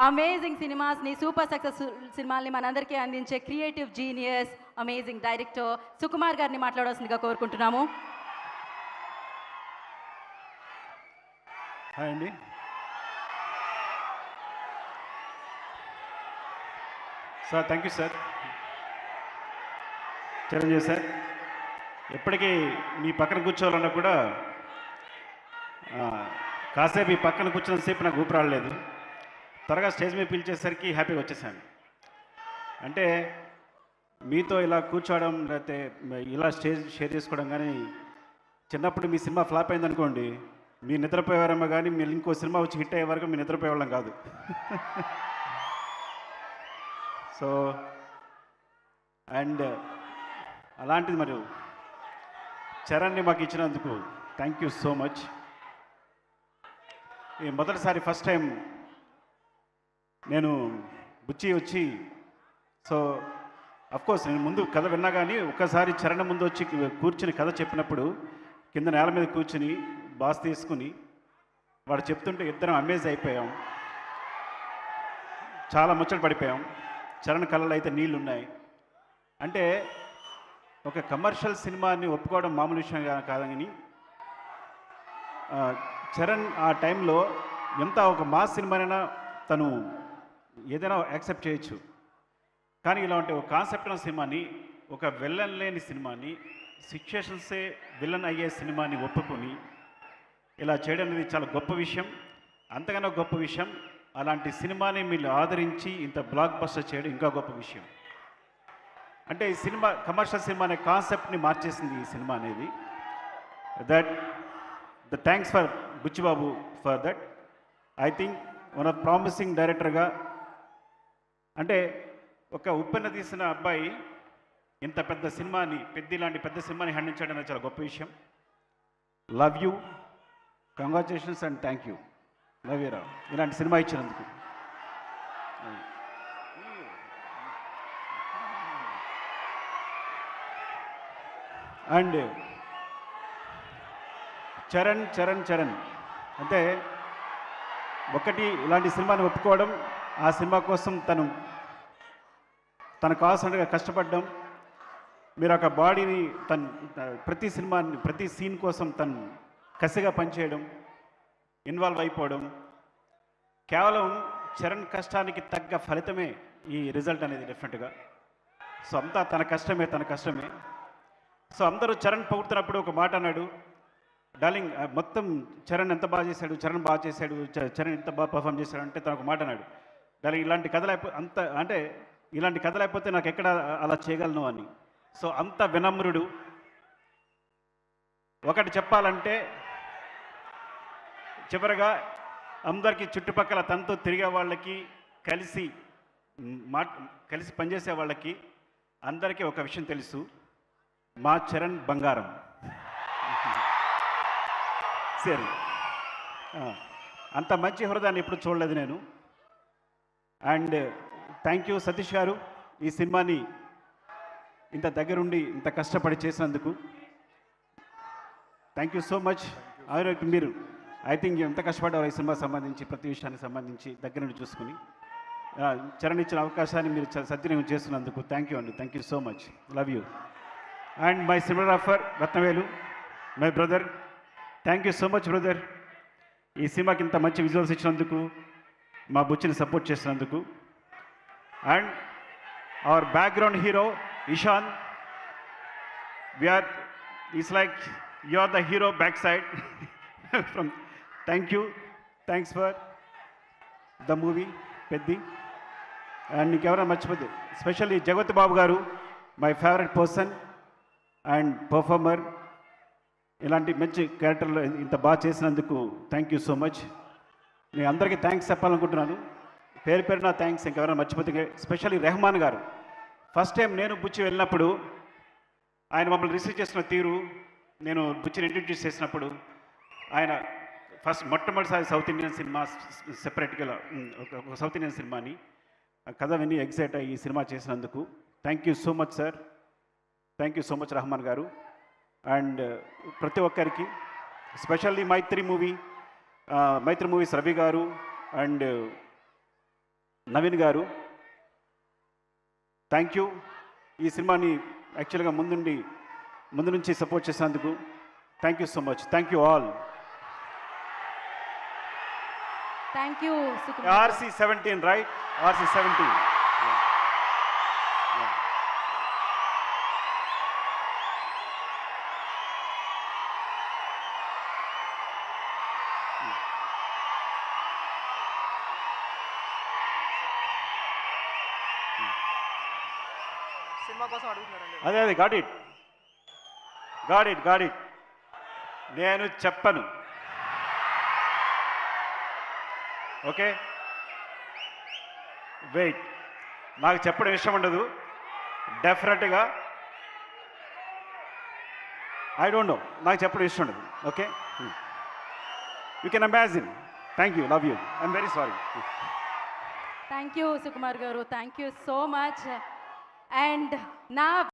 Amazing సినిమాస్ని, super successful సినిమాల్ని మనందరికీ అందించే creative genius, amazing director Sukumar గారిని మాట్లాడాల్సిందిగా కోరుకుంటున్నాము. హాయ్ అండి. Sir thank you sir. Chiranjeevi sir, ఎప్పటికీ మీ పక్కన కూర్చోవాలన్నా కూడా కాసేపు ఈ పక్కన కూర్చున్నంతసేపు నాకు ఊపిరాడలేదు. త్వరగా స్టేజ్ మీద పిలిచేసరికి హ్యాపీగా వచ్చేసాను. అంటే మీతో ఇలా కూర్చోవడం, లేకపోతే ఇలా స్టేజ్ షేర్ చేసుకోవడం కానీ, చిన్నప్పుడు మీ సినిమా ఫ్లాప్ అయిందనుకోండి, మీరు నిద్రపోయేవారేమో కానీ మీరు ఇంకో సినిమా వచ్చి హిట్ అయ్యే వరకు మీరు నిద్రపోయేవాళ్ళం కాదు. సో అండ్ అలాంటిది మరి చరణ్ని మాకు ఇచ్చినందుకు థ్యాంక్ యూ సో మచ్. ఈ మొదటిసారి ఫస్ట్ టైం నేను బుచ్చి వచ్చి, సో అఫ్కోర్స్ నేను ముందు కథ విన్నా కానీ ఒక్కసారి చరణ్ ముందు వచ్చి కూర్చుని కథ చెప్పినప్పుడు కింద నేల మీద కూర్చుని బాస్ తీసుకుని వాడు చెప్తుంటే ఇద్దరం అమేజ్ అయిపోయాం. చాలా ముచ్చట పడిపోయాం. చరణ్ కళ్ళలో అయితే నీళ్ళు ఉన్నాయి. అంటే ఒక కమర్షియల్ సినిమాని ఒప్పుకోవడం మామూలు విషయం కాదని, చరణ్ ఆ టైంలో ఎంత ఒక మాస్ సినిమానైనా తను ఏదైనా యాక్సెప్ట్ చేయొచ్చు. కానీ ఇలాంటి ఒక కాన్సెప్ట్ ఉన్న సినిమాని, ఒక విలన్ లేని సినిమాని, సిచ్యుయేషన్సే విలన్ అయ్యే సినిమాని ఒప్పుకొని ఇలా చేయడం అనేది చాలా గొప్ప విషయం. అంతకన్నా గొప్ప విషయం, అలాంటి సినిమాని మీరు ఆదరించి ఇంత బ్లాక్ బస్టర్ చేయడం ఇంకా గొప్ప విషయం. అంటే ఈ సినిమా కమర్షియల్ సినిమా అనే కాన్సెప్ట్ని మార్చేసింది ఈ సినిమా అనేది. The thanks for Buchibabu for that. I think one of promising డైరెక్టర్గా, అంటే ఒక ఉప్పెన తీసిన అబ్బాయి ఇంత పెద్ద సినిమాని, ఇలాంటి పెద్ద సినిమాని హ్యాండిల్ చేయడం అనేది చాలా గొప్ప విషయం. Love you, congratulations and thank you. Love you రా, ఇలాంటి సినిమా ఇచ్చినందుకు. అండ్ చరణ్ చరణ్ చరణ్ అంటే ఒకటి, ఇలాంటి సినిమాని ఒప్పుకోవడం, ఆ సినిమా కోసం తను కావాల్సినట్టుగా కష్టపడడం, మీరు ఒక బాడీని ప్రతి సినిమాని, ప్రతి సీన్ కోసం తను కసిగా పనిచేయడం, ఇన్వాల్వ్ అయిపోవడం, కేవలం చరణ్ కష్టానికి తగ్గ ఫలితమే ఈ రిజల్ట్ అనేది డెఫినెట్గా. సో అంతా తన కష్టమే. సో అందరూ చరణ్ పొగుడుతున్నప్పుడు ఒక మాట అన్నాడు, డార్లింగ్ మొత్తం చరణ్ ఎంత బాగా చేశాడు, చరణ్ ఎంత బాగా పర్ఫామ్ చేశాడు అంటే తను ఒక మాట అన్నాడు, డార్లింగ్ ఇలాంటి కథ లేకపోతే నాకు ఎక్కడ అలా చేయగలను అని. సో అంత వినమ్రుడు. ఒకటి చెప్పాలంటే, చివరగా అందరికీ చుట్టుపక్కల తనతో తిరిగే వాళ్ళకి, కలిసి పనిచేసే వాళ్ళకి అందరికీ ఒక విషయం తెలుసు, మా చరణ్ బంగారం. సరే, అంత మంచి హృదయాన్ని ఎప్పుడు చూడలేదు నేను. అండ్ థ్యాంక్ యూ సతీష్ గారు, ఈ సినిమాని ఇంత దగ్గరుండి ఇంత కష్టపడి చేసినందుకు థ్యాంక్ యూ సో మచ్. మీరు ఐ థింక్ ఎంత కష్టపడ్డారు ఈ సినిమా సంబంధించి, ప్రతి విషయానికి సంబంధించి దగ్గర నుండి చూసుకుని చరణ్ ఇచ్చిన అవకాశాన్ని మీరు సద్వినియోగం చేస్తున్నందుకు థ్యాంక్ యూ అండి. Thank you so much. Love you. And my cinematographer Rathnavelu, my brother, thank you so much brother. ఈ సినిమాకి ఇంత మంచి విజువల్స్ ఇచ్చినందుకు, మా బుచ్చిని సపోర్ట్ చేసినందుకు. And our background hero Ishaan, is like you are the hero back side from. Thanks for the movie Peddi. And నీకెవరైనా మర్చిపోతే, specially Jagat Babu garu, my favourite person and performer. ఇలాంటి మంచి క్యారెక్టర్లో ఇంత బాగా చేసినందుకు థ్యాంక్ యూ సో మచ్. నేను అందరికీ థ్యాంక్స్ చెప్పాలనుకుంటున్నాను, పేరున థ్యాంక్స్. ఇంకెవరైనా మర్చిపోతే, స్పెషల్లీ రెహమాన్ గారు. ఫస్ట్ టైం నేను బుచ్చి వెళ్ళినప్పుడు ఆయన మమ్మల్ని రిసీవ్ చేసిన తీరు, నేను బుచ్చిని ఇంట్రడ్యూస్ చేసినప్పుడు, ఆయన మొట్టమొదటిసారి సౌత్ ఇండియన్ సినిమా సెపరేట్గా ఒక సౌత్ ఇండియన్ సినిమాని కథ విని ఎగ్జైట్ అయ్యి ఈ సినిమా చేసినందుకు thank you so much sir. Thank you so much Rahman garu. And ప్రతి ఒక్కరికి, స్పెషల్లీ మైత్రి మూవీస్ రవి గారు అండ్ నవీన్ గారు థ్యాంక్ యూ. ఈ సినిమాని యాక్చువల్గా ముందు నుంచి సపోర్ట్ చేసినందుకు thank you so much. Thank you all. Thank you Sukumar. RC17, right? RC17. సినిమా కోసం అడుగుతున్నారండి. అదే గాడ్ ఇట్. నేను చెప్పను. Okay, wait. నాకు చెప్పడం ఇష్టం ఉండదు డెఫినెట్గా. ఐ డోంట్ నో, నాకు చెప్పడం ఇష్టం ఉండదు. Okay, you can imagine. Thank you, love you, I'm very sorry. Thank you Sukumar garu, thank you so much. And నా